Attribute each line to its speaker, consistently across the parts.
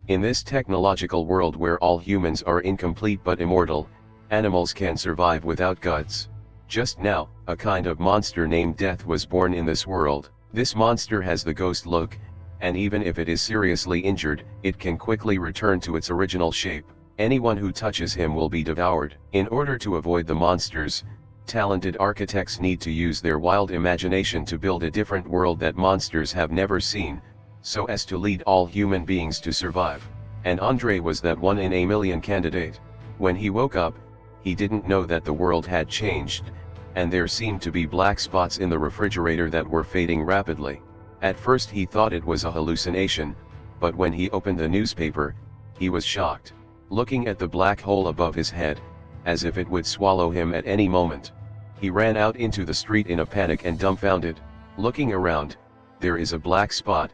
Speaker 1: In this technological world where all humans are incomplete but immortal, animals can survive without guts. Just now, a kind of monster named Death was born in this world. This monster has the ghost look, and even if it is seriously injured, it can quickly return to its original shape. Anyone who touches him will be devoured. In order to avoid the monsters, talented architects need to use their wild imagination to build a different world that monsters have never seen, so as to lead all human beings to survive. And Andre was that one in a million candidate. When he woke up, he didn't know that the world had changed, and there seemed to be black spots in the refrigerator that were fading rapidly. At first he thought it was a hallucination, but when he opened the newspaper, he was shocked. Looking at the black hole above his head, as if it would swallow him at any moment, he ran out into the street in a panic and dumbfounded. Looking around, there is a black spot,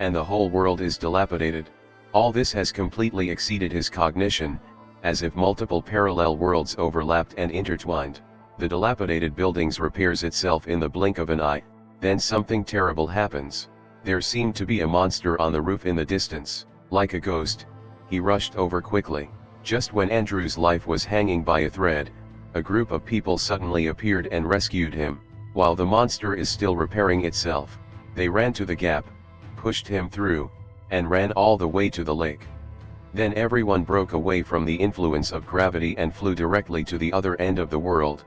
Speaker 1: and the whole world is dilapidated. All this has completely exceeded his cognition, as if multiple parallel worlds overlapped and intertwined. The dilapidated buildings repairs itself in the blink of an eye, then something terrible happens. There seemed to be a monster on the roof in the distance. Like a ghost, he rushed over quickly. Just when Andrew's life was hanging by a thread, a group of people suddenly appeared and rescued him. While the monster is still repairing itself, they ran to the gap, pushed him through, and ran all the way to the lake. Then everyone broke away from the influence of gravity and flew directly to the other end of the world.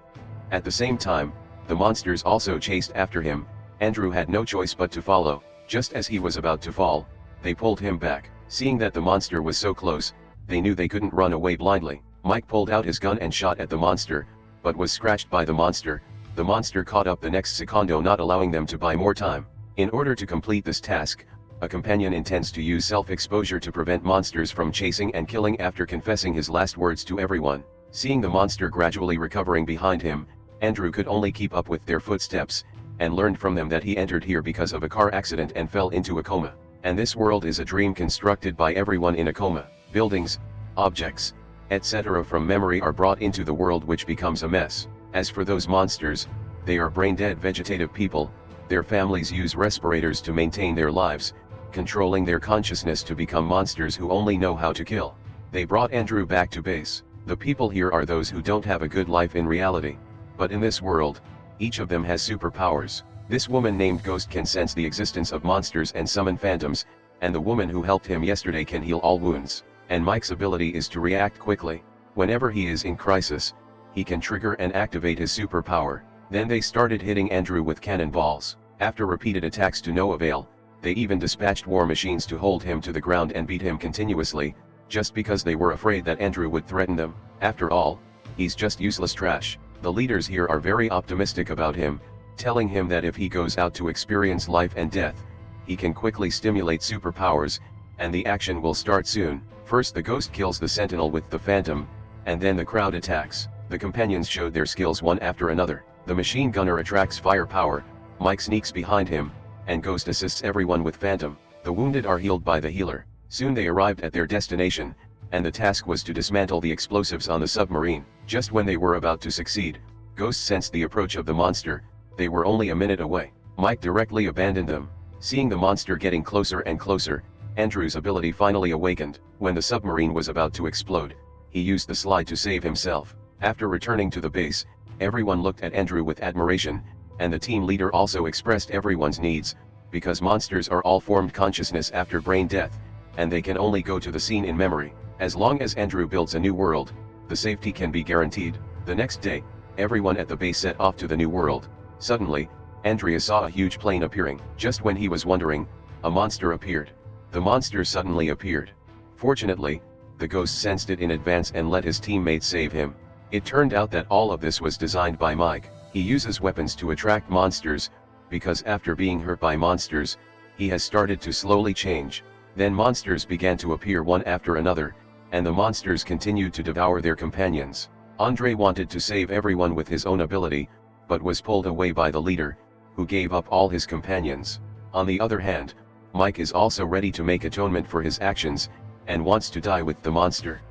Speaker 1: At the same time, the monsters also chased after him. Andrew had no choice but to follow. Just as he was about to fall, they pulled him back. Seeing that the monster was so close, they knew they couldn't run away blindly. Mike pulled out his gun and shot at the monster, but was scratched by the monster. The monster caught up the next secondo, not allowing them to buy more time. In order to complete this task, a companion intends to use self-exposure to prevent monsters from chasing and killing after confessing his last words to everyone. Seeing the monster gradually recovering behind him, Andrew could only keep up with their footsteps, and learned from them that he entered here because of a car accident and fell into a coma. And this world is a dream constructed by everyone in a coma. Buildings, objects, etc. from memory are brought into the world, which becomes a mess. As for those monsters, they are brain-dead vegetative people. Their families use respirators to maintain their lives, controlling their consciousness to become monsters who only know how to kill. They brought Andrew back to base. The people here are those who don't have a good life in reality. But in this world, each of them has superpowers. This woman named Ghost can sense the existence of monsters and summon phantoms, and the woman who helped him yesterday can heal all wounds. And Mike's ability is to react quickly. Whenever he is in crisis, he can trigger and activate his superpower. Then they started hitting Andrew with cannonballs. After repeated attacks to no avail, they even dispatched war machines to hold him to the ground and beat him continuously, just because they were afraid that Andrew would threaten them. After all, he's just useless trash. The leaders here are very optimistic about him, telling him that if he goes out to experience life and death, he can quickly stimulate superpowers, and the action will start soon. First the Ghost kills the Sentinel with the Phantom, and then the crowd attacks. The companions showed their skills one after another. The machine gunner attracts firepower, Mike sneaks behind him, and Ghost assists everyone with Phantom. The wounded are healed by the healer. Soon they arrived at their destination, and the task was to dismantle the explosives on the submarine. Just when they were about to succeed, Ghost sensed the approach of the monster. They were only a minute away. Mike directly abandoned them. Seeing the monster getting closer and closer, Andrew's ability finally awakened. When the submarine was about to explode, he used the slide to save himself. After returning to the base, everyone looked at Andrew with admiration, and the team leader also expressed everyone's needs, because monsters are all formed consciousness after brain death, and they can only go to the scene in memory. As long as Andrew builds a new world, the safety can be guaranteed. The next day, everyone at the base set off to the new world. Suddenly, Andrea saw a huge plane appearing. Just when he was wondering, a monster appeared. The monster suddenly appeared. Fortunately, the Ghost sensed it in advance and let his teammates save him. It turned out that all of this was designed by Mike. He uses weapons to attract monsters, because after being hurt by monsters, he has started to slowly change. Then monsters began to appear one after another, and the monsters continued to devour their companions. Andre wanted to save everyone with his own ability, but was pulled away by the leader, who gave up all his companions. On the other hand, Mike is also ready to make atonement for his actions, and wants to die with the monster.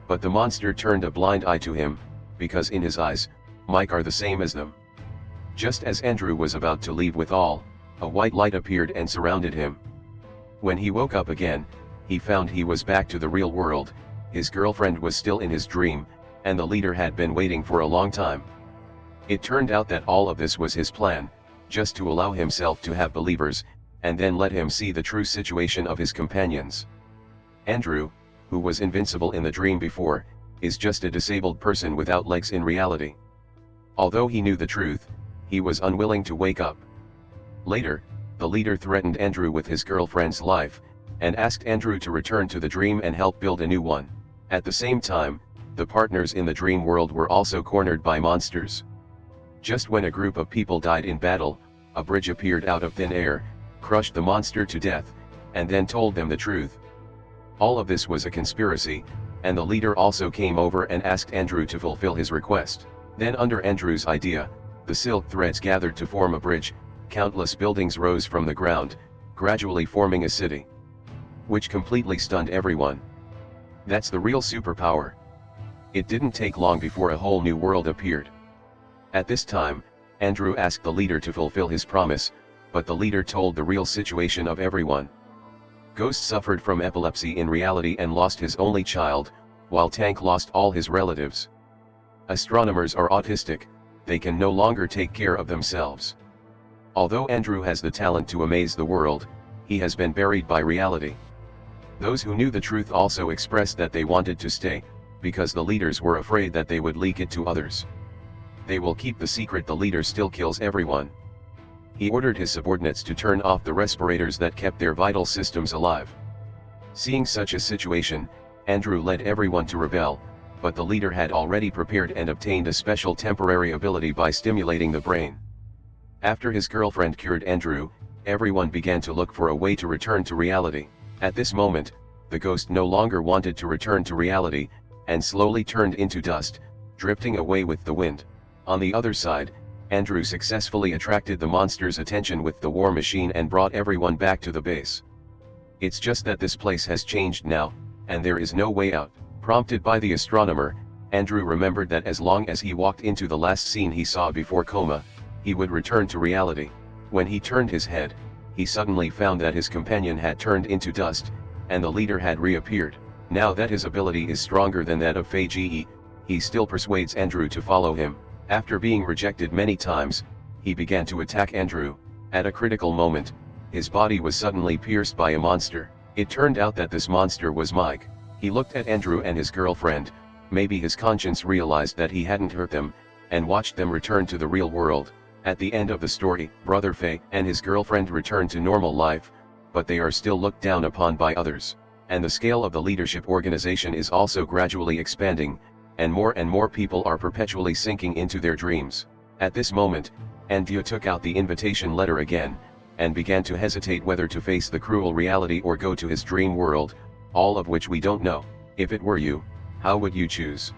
Speaker 1: But the monster turned a blind eye to him, because in his eyes, Mike are the same as them. Just as Andrew was about to leave with all, a white light appeared and surrounded him. When he woke up again, he found he was back to the real world, his girlfriend was still in his dream, and the leader had been waiting for a long time. It turned out that all of this was his plan, just to allow himself to have believers, and then let him see the true situation of his companions. Andrew, who was invincible in the dream before, is just a disabled person without legs in reality. Although he knew the truth, he was unwilling to wake up. Later, the leader threatened Andrew with his girlfriend's life, and asked Andrew to return to the dream and help build a new one. At the same time, the partners in the dream world were also cornered by monsters. Just when a group of people died in battle, a bridge appeared out of thin air, crushed the monster to death, and then told them the truth. All of this was a conspiracy, and the leader also came over and asked Andrew to fulfill his request. Then under Andrew's idea, the silk threads gathered to form a bridge, countless buildings rose from the ground, gradually forming a city. Which completely stunned everyone. That's the real superpower. It didn't take long before a whole new world appeared. At this time, Andrew asked the leader to fulfill his promise, but the leader told the real situation of everyone. Ghost suffered from epilepsy in reality and lost his only child, while Tank lost all his relatives. Astronomers are autistic, they can no longer take care of themselves. Although Andrew has the talent to amaze the world, he has been buried by reality. Those who knew the truth also expressed that they wanted to stay, because the leaders were afraid that they would leak it to others. They will keep the secret. The leader still kills everyone. He ordered his subordinates to turn off the respirators that kept their vital systems alive. Seeing such a situation, Andrew led everyone to rebel, but the leader had already prepared and obtained a special temporary ability by stimulating the brain. After his girlfriend cured Andrew, everyone began to look for a way to return to reality. At this moment, the ghost no longer wanted to return to reality, and slowly turned into dust, drifting away with the wind. On the other side, Andrew successfully attracted the monster's attention with the war machine and brought everyone back to the base. It's just that this place has changed now, and there is no way out. Prompted by the astronomer, Andrew remembered that as long as he walked into the last scene he saw before Coma, he would return to reality. When he turned his head, he suddenly found that his companion had turned into dust, and the leader had reappeared. Now that his ability is stronger than that of Fei-Ge, he still persuades Andrew to follow him. After being rejected many times, he began to attack Andrew. At a critical moment, his body was suddenly pierced by a monster. It turned out that this monster was Mike. He looked at Andrew and his girlfriend, maybe his conscience realized that he hadn't hurt them, and watched them return to the real world. At the end of the story, Brother Fei and his girlfriend return to normal life, but they are still looked down upon by others. And the scale of the leadership organization is also gradually expanding, and more people are perpetually sinking into their dreams. At this moment, Andrew took out the invitation letter again, and began to hesitate whether to face the cruel reality or go to his dream world, all of which we don't know. If it were you, how would you choose?